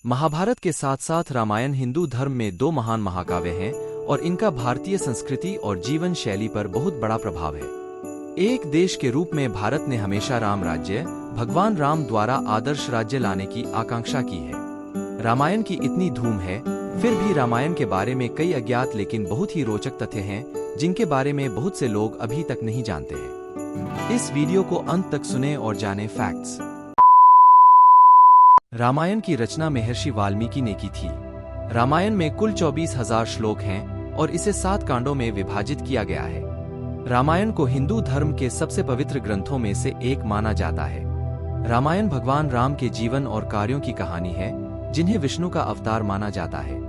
महाभारत के साथ साथ रामायण हिंदू धर्म में दो महान महाकाव्य हैं और इनका भारतीय संस्कृति और जीवन शैली पर बहुत बड़ा प्रभाव है। एक देश के रूप में भारत ने हमेशा राम राज्य, भगवान राम द्वारा आदर्श राज्य लाने की आकांक्षा की है। रामायण की इतनी धूम है, फिर भी रामायण के बारे में कई अज्ञात लेकिन बहुत ही रोचक तथ्य हैं, जिनके बारे में बहुत से लोग अभी तक नहीं जानते हैं। इस वीडियो को अंत तक सुने और जाने फैक्ट्स। रामायण की रचना महर्षि वाल्मीकि ने की थी। रामायण में कुल 24,000 श्लोक हैं और इसे 7 कांडों में विभाजित किया गया है। रामायण को हिंदू धर्म के सबसे पवित्र ग्रंथों में से एक माना जाता है। रामायण भगवान राम के जीवन और कार्यों की कहानी है, जिन्हें विष्णु का अवतार माना जाता है।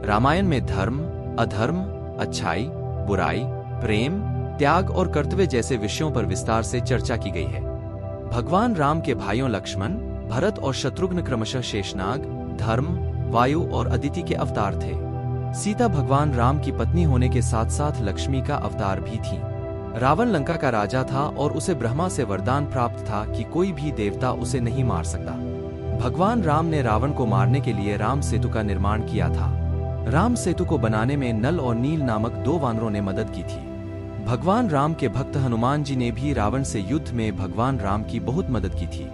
रामायण में धर्म, अधर्म, अच्छाई, बुराई, प्रेम, त्याग और कर्तव्य जैसे विषयों पर विस्तार से चर्चा की गई है। भगवान राम के भाइयों लक्ष्मण, भरत और शत्रुघ्न क्रमशः शेषनाग, धर्म, वायु और अदिति के अवतार थे। सीता भगवान राम की पत्नी होने के साथ साथ लक्ष्मी का अवतार भी थी। रावण लंका का राजा था और उसे ब्रह्मा से वरदान प्राप्त था कि कोई भी देवता उसे नहीं मार सकता। भगवान राम ने रावण को मारने के लिए राम सेतु का निर्माण किया था। राम सेतु को बनाने में नल और नील नामक 2 वानरों ने मदद की थी। भगवान राम के भक्त हनुमान जी ने भी रावण से युद्ध में भगवान राम की बहुत मदद की थी।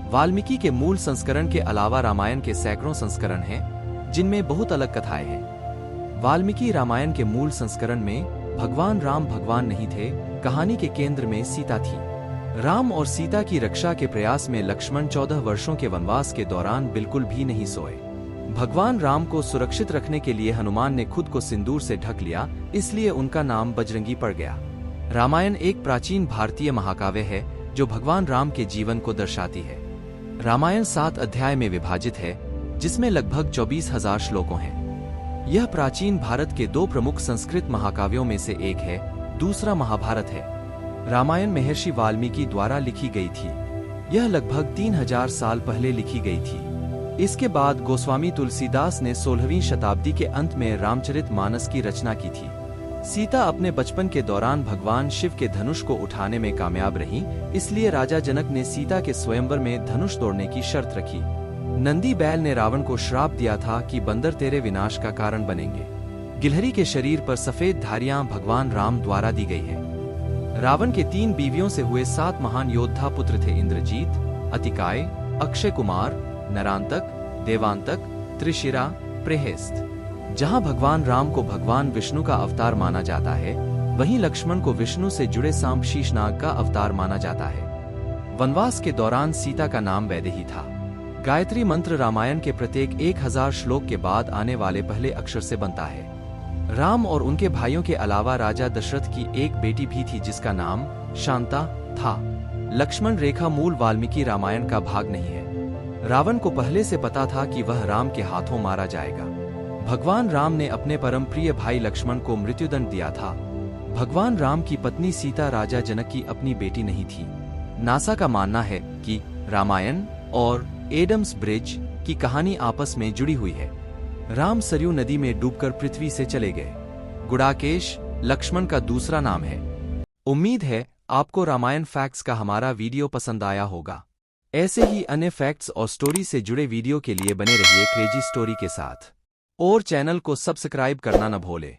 वाल्मीकि के मूल संस्करण के अलावा रामायण के सैकड़ों संस्करण हैं, जिनमें बहुत अलग कथाएं हैं। वाल्मीकि रामायण के मूल संस्करण में भगवान राम भगवान नहीं थे, कहानी के केंद्र में सीता थी। राम और सीता की रक्षा के प्रयास में लक्ष्मण 14 वर्षों के वनवास के दौरान बिल्कुल भी नहीं सोए। भगवान राम को सुरक्षित रखने के लिए हनुमान ने खुद को सिंदूर से ढक लिया, इसलिए उनका नाम बजरंगी पड़ गया। रामायण एक प्राचीन भारतीय महाकाव्य है जो भगवान राम के जीवन को दर्शाती है। रामायण 7 अध्याय में विभाजित है, जिसमें लगभग 24,000 श्लोकों हैं। यह प्राचीन भारत के 2 प्रमुख संस्कृत महाकाव्यों में से एक है, दूसरा महाभारत है। रामायण महर्षि वाल्मीकि द्वारा लिखी गई थी। यह लगभग 3000 साल पहले लिखी गई थी। इसके बाद गोस्वामी तुलसीदास ने 16वीं शताब्दी के अंत में रामचरितमानस की रचना की थी। सीता अपने बचपन के दौरान भगवान शिव के धनुष को उठाने में कामयाब रही, इसलिए राजा जनक ने सीता के स्वयंवर में धनुष तोड़ने की शर्त रखी। नंदी बैल ने रावण को श्राप दिया था कि बंदर तेरे विनाश का कारण बनेंगे। गिलहरी के शरीर पर सफेद धारियां भगवान राम द्वारा दी गई है। रावण के 3 बीवियों से हुए 7 महान योद्धा पुत्र थे: इंद्रजीत, अतिकाय, अक्षय कुमार, नरांतक, देवांतक, त्रिशिरा, प्रहेस्त। जहां भगवान राम को भगवान विष्णु का अवतार माना जाता है, वहीं लक्ष्मण को विष्णु से जुड़े सांप शीशनाग का अवतार माना जाता है। वनवास के दौरान सीता का नाम वैदेही था। गायत्री मंत्र रामायण के प्रत्येक 1000 श्लोक के बाद आने वाले पहले अक्षर से बनता है। राम और उनके भाइयों के अलावा राजा दशरथ की एक बेटी भी थी, जिसका नाम शांता था। लक्ष्मण रेखा मूल वाल्मीकि रामायण का भाग नहीं है। रावण को पहले से पता था कि वह राम के हाथों मारा जाएगा। भगवान राम ने अपने परम प्रिय भाई लक्ष्मण को मृत्युदंड दिया था। भगवान राम की पत्नी सीता राजा जनक की अपनी बेटी नहीं थी। नासा का मानना है कि रामायण और एडम्स ब्रिज की कहानी आपस में जुड़ी हुई है। राम सरयू नदी में डूबकर पृथ्वी से चले गए। गुड़ाकेश लक्ष्मण का दूसरा नाम है। उम्मीद है आपको रामायण फैक्ट्स का हमारा वीडियो पसंद आया होगा। ऐसे ही अन्य फैक्ट्स और स्टोरी से जुड़े वीडियो के लिए बने रहिए क्रेजी स्टोरी के साथ, और चैनल को सब्सक्राइब करना न भूलें।